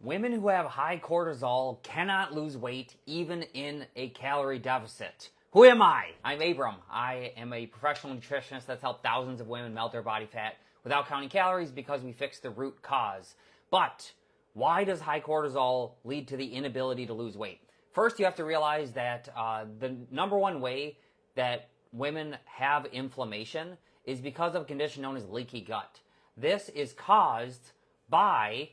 Women who have high cortisol cannot lose weight even in a calorie deficit. Who am I? I'm Abram. I am a professional nutritionist that's helped thousands of women melt their body fat without counting calories because we fixed the root cause. But why does high cortisol lead to the inability to lose weight? First, you have to realize that the number one way that women have inflammation is because of a condition known as leaky gut. This is caused by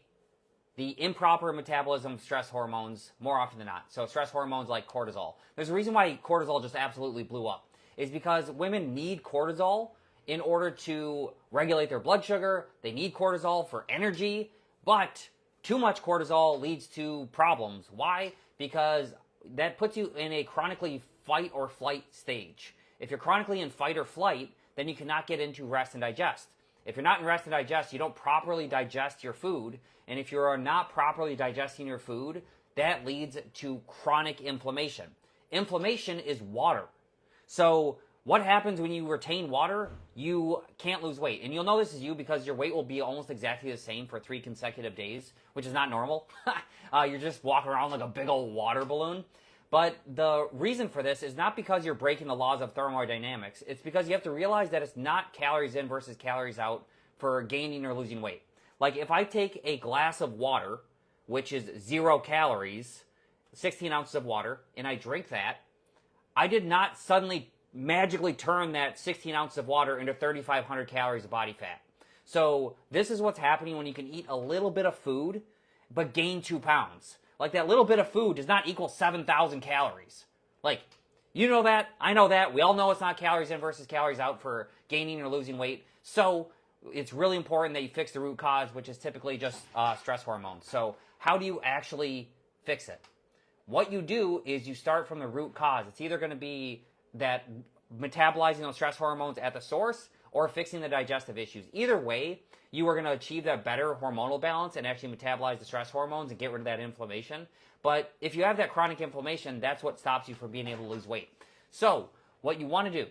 the improper metabolism of stress hormones more often than not. So stress hormones like cortisol. There's a reason why cortisol just absolutely blew up. Is because women need cortisol in order to regulate their blood sugar. They need cortisol for energy, but too much cortisol leads to problems. Why? Because that puts you in a chronically fight or flight stage. If you're chronically in fight or flight, then you cannot get into rest and digest. If you're not in rest and digest, you don't properly digest your food. And if you're not properly digesting your food, that leads to chronic inflammation. Inflammation is water. So what happens when you retain water? You can't lose weight. And you'll know this is you because your weight will be almost exactly the same for 3 consecutive days, which is not normal. You're just walking around like a big old water balloon. But the reason for this is not because you're breaking the laws of thermodynamics. It's because you have to realize that it's not calories in versus calories out for gaining or losing weight. Like if I take a glass of water, which is 0 calories, 16 ounces of water, and I drink that, I did not suddenly magically turn that 16 ounces of water into 3,500 calories of body fat. So this is what's happening when you can eat a little bit of food, but gain 2 pounds. Like that little bit of food does not equal 7,000 calories. Like, you know that, I know that, we all know it's not calories in versus calories out for gaining or losing weight. So it's really important that you fix the root cause, which is typically just stress hormones. So how do you actually fix it? What you do is you start from the root cause. It's either going to be that metabolizing those stress hormones at the source or fixing the digestive issues. Either way, you are going to achieve that better hormonal balance and actually metabolize the stress hormones and get rid of that inflammation. But if you have that chronic inflammation, that's what stops you from being able to lose weight. So what you want to do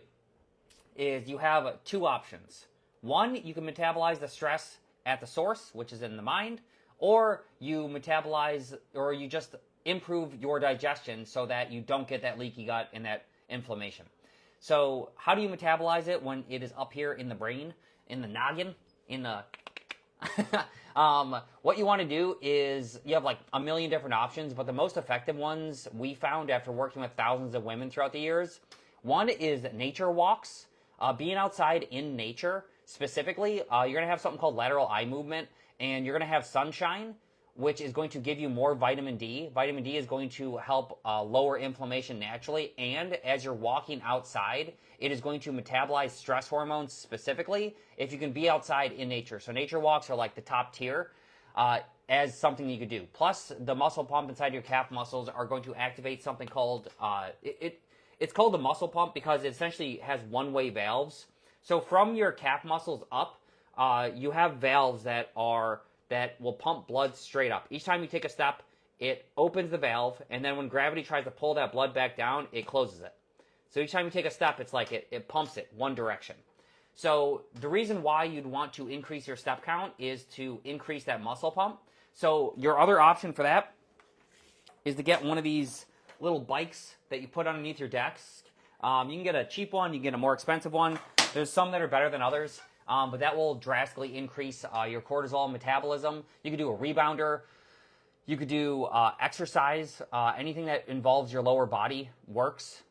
is you have 2 options. One, you can metabolize the stress at the source, which is in the mind, or you metabolize, or you just improve your digestion so that you don't get that leaky gut and that inflammation. So how do you metabolize it when it is up here in the brain, in the noggin, in the... what you want to do is, you have like a million different options, but the most effective ones we found after working with thousands of women throughout the years, one is nature walks. Being outside in nature, specifically, you're going to have something called lateral eye movement, and you're going to have sunshine, which is going to give you more vitamin D. Vitamin D is going to help lower inflammation naturally, and as you're walking outside, it is going to metabolize stress hormones specifically if you can be outside in nature. So nature walks are like the top tier as something you could do. Plus, the muscle pump inside your calf muscles are going to activate something called, it's called the muscle pump because it essentially has one-way valves. So from your calf muscles up, you have valves that will pump blood straight up. Each time you take a step, it opens the valve, and then when gravity tries to pull that blood back down, it closes it. So each time you take a step, it's like it pumps it one direction. So the reason why you'd want to increase your step count is to increase that muscle pump. So your other option for that is to get one of these little bikes that you put underneath your desk. You can get a cheap one, you can get a more expensive one. There's some that are better than others. But that will drastically increase your cortisol metabolism. You could do a rebounder. You could do exercise. Anything that involves your lower body works,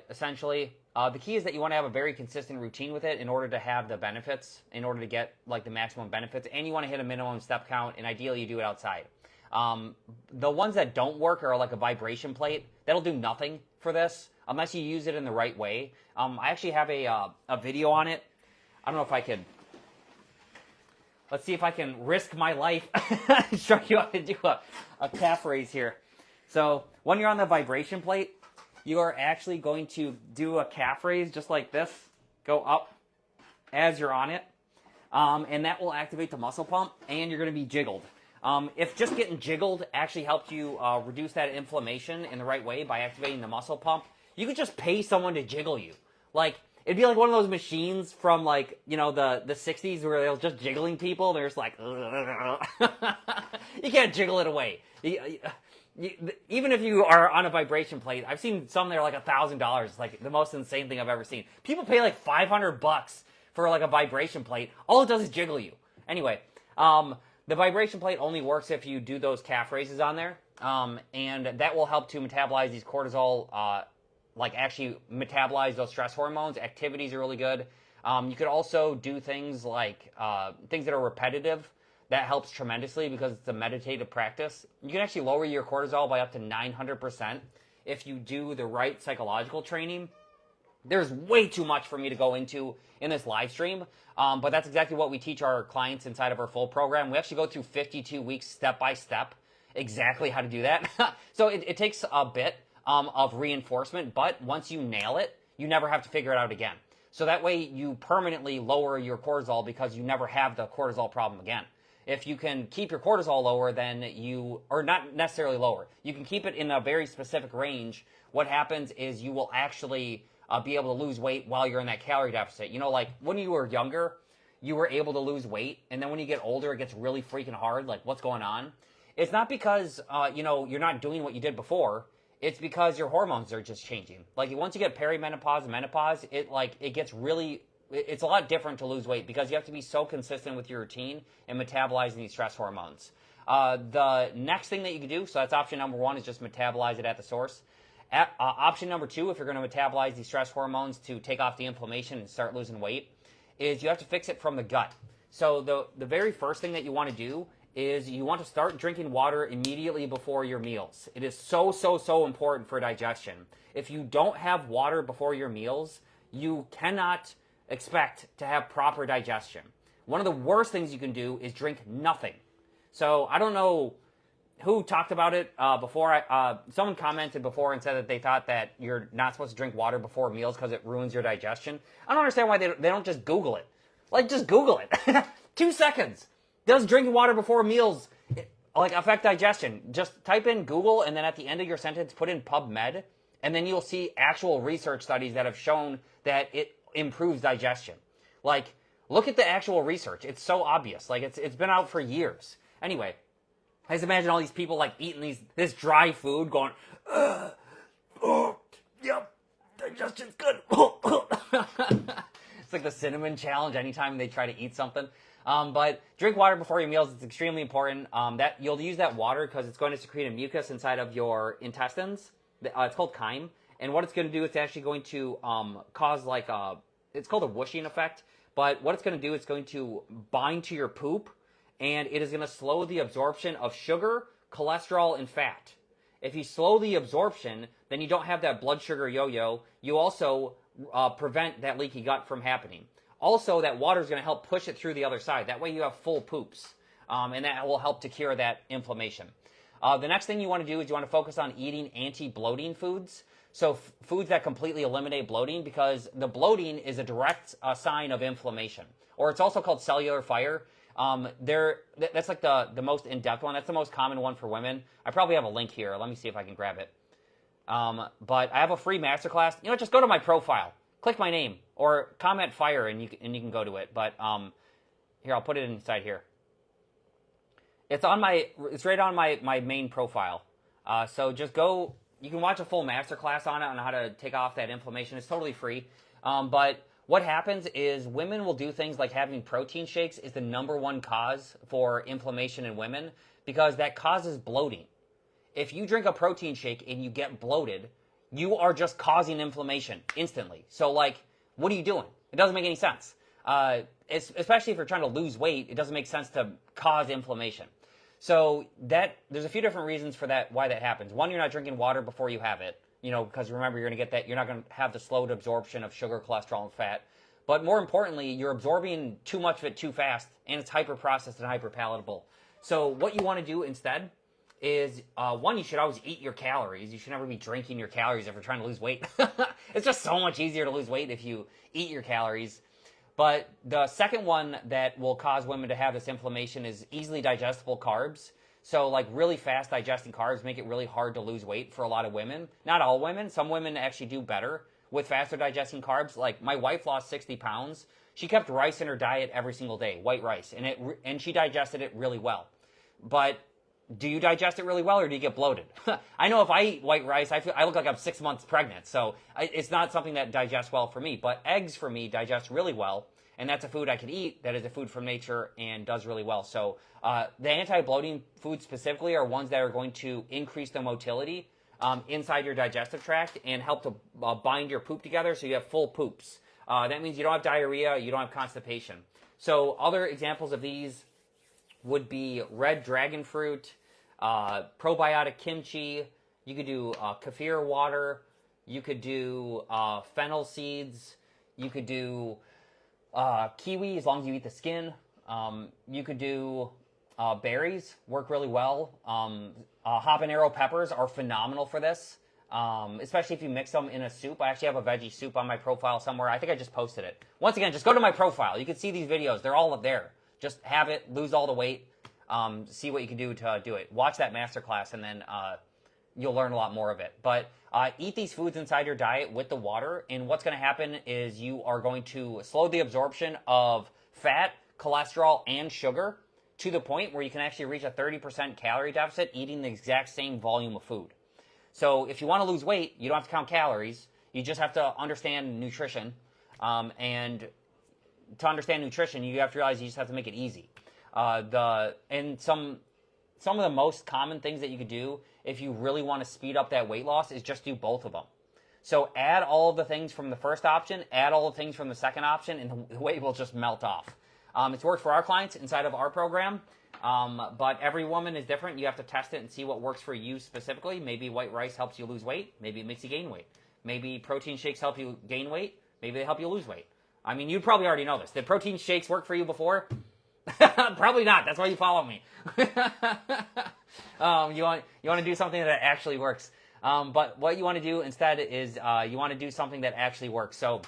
essentially. The key is that you want to have a very consistent routine with it in order to have the benefits, in order to get like the maximum benefits. And you want to hit a minimum step count, and ideally you do it outside. The ones that don't work are like a vibration plate. That'll do nothing for this unless you use it in the right way. I actually have a video on it. I don't know if I could. Let's see if I can risk my life and show you how to do a calf raise here. So when you're on the vibration plate, you are actually going to do a calf raise just like this. Go up as you're on it. And that will activate the muscle pump, and you're going to be jiggled. If just getting jiggled actually helped you reduce that inflammation in the right way by activating the muscle pump, you could just pay someone to jiggle you. Like, It'd be like one of those machines from like, you know, the 60s where they're just jiggling people. They're just like, you can't jiggle it away. Even if you are on a vibration plate, I've seen some that are like $1,000. It's like the most insane thing I've ever seen. People pay like $500 for like a vibration plate. All it does is jiggle you. Anyway, the vibration plate only works if you do those calf raises on there. And that will help to metabolize these cortisol, like actually metabolize those stress hormones. Activities are really good. You could also do things like things that are repetitive. That helps tremendously because it's a meditative practice. You can actually lower your cortisol by up to 900% if you do the right psychological training. There's way too much for me to go into in this live stream, but that's exactly what we teach our clients inside of our full program. We actually go through 52 weeks step by step exactly how to do that. So it takes a bit of reinforcement, but once you nail it, you never have to figure it out again. So that way you permanently lower your cortisol because you never have the cortisol problem again. If you can keep your cortisol lower, then or not necessarily lower, you can keep it in a very specific range. What happens is you will actually be able to lose weight while you're in that calorie deficit. You know, like when you were younger, you were able to lose weight, and then when you get older, it gets really freaking hard. Like, what's going on? It's not because, you're not doing what you did before. It's because your hormones are just changing. Like, once you get perimenopause and menopause, it gets really... It's a lot different to lose weight because you have to be so consistent with your routine and metabolizing these stress hormones. The next thing that you can do, so that's option number 1, is just metabolize it at the source. Option number 2, if you're going to metabolize these stress hormones to take off the inflammation and start losing weight, is you have to fix it from the gut. So the very first thing that you want to do is you want to start drinking water immediately before your meals. It is so, so, so important for digestion. If you don't have water before your meals, you cannot expect to have proper digestion. One of the worst things you can do is drink nothing. So I don't know who talked about it before. Someone commented before and said that they thought that you're not supposed to drink water before meals because it ruins your digestion. I don't understand why they don't just Google it. Like, just Google it. 2 seconds. Does drinking water before meals affect digestion? Just type in Google and then at the end of your sentence put in PubMed, and then you'll see actual research studies that have shown that it improves digestion. Like, look at the actual research. It's so obvious. Like, it's been out for years. Anyway, I just imagine all these people like eating this dry food going, yep, digestion's good. It's like the cinnamon challenge anytime they try to eat something. But drink water before your meals. It's extremely important. That you'll use that water because it's going to secrete a mucus inside of your intestines. It's called chyme. And what it's going to do, it's actually going to cause it's called a whooshing effect. But what it's going to do, it's going to bind to your poop, and it is going to slow the absorption of sugar, cholesterol, and fat. If you slow the absorption, then you don't have that blood sugar yo-yo. You also prevent that leaky gut from happening. Also, that water is going to help push it through the other side. That way you have full poops, and that will help to cure that inflammation. The next thing you want to do is you want to focus on eating anti-bloating foods. So foods that completely eliminate bloating, because the bloating is a direct sign of inflammation. Or it's also called cellular fire. That's like the most in-depth one. That's the most common one for women. I probably have a link here. Let me see if I can grab it. But I have a free masterclass. Just go to my profile. Click my name. Or comment fire and you can go to it. But here, I'll put it inside here. It's right on my main profile. So just go. You can watch a full masterclass on it, on how to take off that inflammation. It's totally free. But what happens is women will do things like having protein shakes is the #1 cause for inflammation in women, because that causes bloating. If you drink a protein shake and you get bloated, you are just causing inflammation instantly. So, what are you doing? It doesn't make any sense. Especially if you're trying to lose weight, it doesn't make sense to cause inflammation. So there's a few different reasons for that, why that happens. One, you're not drinking water before you have it, because remember, you're going to get that, you're not going to have the slowed absorption of sugar, cholesterol, and fat. But more importantly, you're absorbing too much of it too fast, and it's hyper-processed and hyper-palatable. So what you want to do instead is, one, you should always eat your calories. You should never be drinking your calories if you're trying to lose weight. It's just so much easier to lose weight if you eat your calories. But the second one that will cause women to have this inflammation is easily digestible carbs. So really fast digesting carbs make it really hard to lose weight for a lot of women. Not all women. Some women actually do better with faster digesting carbs. Like my wife lost 60 pounds. She kept rice in her diet every single day, white rice, and she digested it really well. But do you digest it really well, or do you get bloated? I know if I eat white rice, I look like I'm 6 months pregnant. So it's not something that digests well for me. But eggs for me digest really well, and that's a food I could eat that is a food from nature and does really well. So the anti-bloating foods specifically are ones that are going to increase the motility inside your digestive tract and help to bind your poop together so you have full poops. That means you don't have diarrhea, you don't have constipation. So other examples of these would be red dragon fruit, probiotic kimchi. You could do kefir water. You could do fennel seeds. You could do kiwi as long as you eat the skin. You could do berries, work really well. Habanero peppers are phenomenal for this, especially if you mix them in a soup. I actually have a veggie soup on my profile somewhere. I think I just posted it. Once again, just go to my profile. You can see these videos. They're all up there. Just have it, lose all the weight, see what you can do to do it. Watch that masterclass, and then you'll learn a lot more of it. But eat these foods inside your diet with the water, and what's going to happen is you are going to slow the absorption of fat, cholesterol, and sugar to the point where you can actually reach a 30% calorie deficit eating the exact same volume of food. So if you want to lose weight, you don't have to count calories. You just have to understand nutrition. And to understand nutrition, you have to realize you just have to make it easy. And some of the most common things that you could do if you really want to speed up that weight loss is just do both of them. So add all of the things from the first option, add all the things from the second option, and the weight will just melt off. It's worked for our clients inside of our program, but every woman is different. You have to test it and see what works for you specifically. Maybe white rice helps you lose weight. Maybe it makes you gain weight. Maybe protein shakes help you gain weight. Maybe they help you lose weight. I mean, you probably already know this. Did protein shakes work for you before? Probably not. That's why you follow me. You want to do something that actually works. But what you want to do instead is you want to do something that actually works. So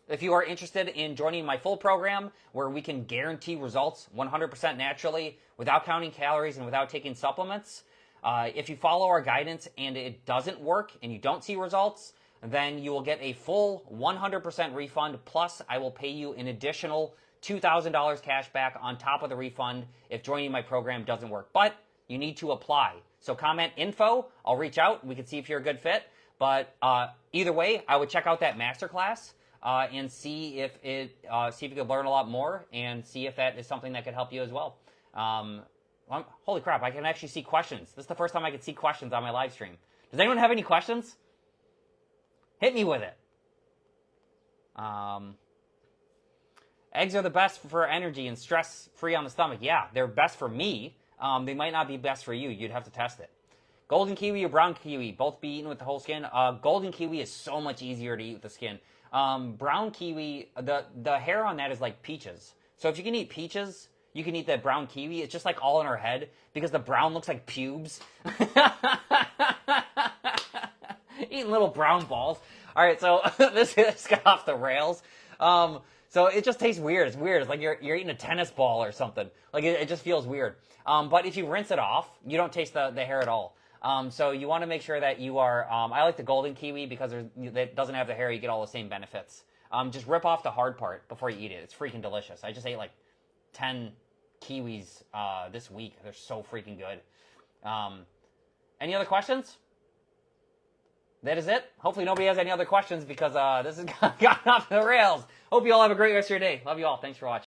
if you are interested in joining my full program where we can guarantee results 100% naturally without counting calories and without taking supplements, if you follow our guidance and it doesn't work and you don't see results, then you will get a full 100% refund, plus I will pay you an additional $2,000 cash back on top of the refund if joining my program doesn't work. But you need to apply. So comment info, I'll reach out, we can see if you're a good fit. But either way, I would check out that masterclass and see if you could learn a lot more and see if that is something that could help you as well. Holy crap, I can actually see questions. This is the first time I could see questions on my live stream. Does anyone have any questions? Hit me with it. Eggs are the best for energy and stress-free on the stomach. Yeah, they're best for me. They might not be best for you. You'd have to test it. Golden kiwi or brown kiwi, both be eaten with the whole skin. Golden kiwi is so much easier to eat with the skin. Brown kiwi, the hair on that is like peaches. So if you can eat peaches, you can eat that brown kiwi. It's just like all in our head because the brown looks like pubes. Eating little brown balls. All right, so this got off the rails. So it just tastes weird. It's weird. It's like you're eating a tennis ball or something. Like it just feels weird. But if you rinse it off, you don't taste the hair at all. So you want to make sure that you are. I like the golden kiwi because it doesn't have the hair. You get all the same benefits. Just rip off the hard part before you eat it. It's freaking delicious. I just ate like 10 kiwis this week. They're so freaking good. Any other questions? That is it. Hopefully nobody has any other questions because this has gotten off the rails. Hope you all have a great rest of your day. Love you all. Thanks for watching.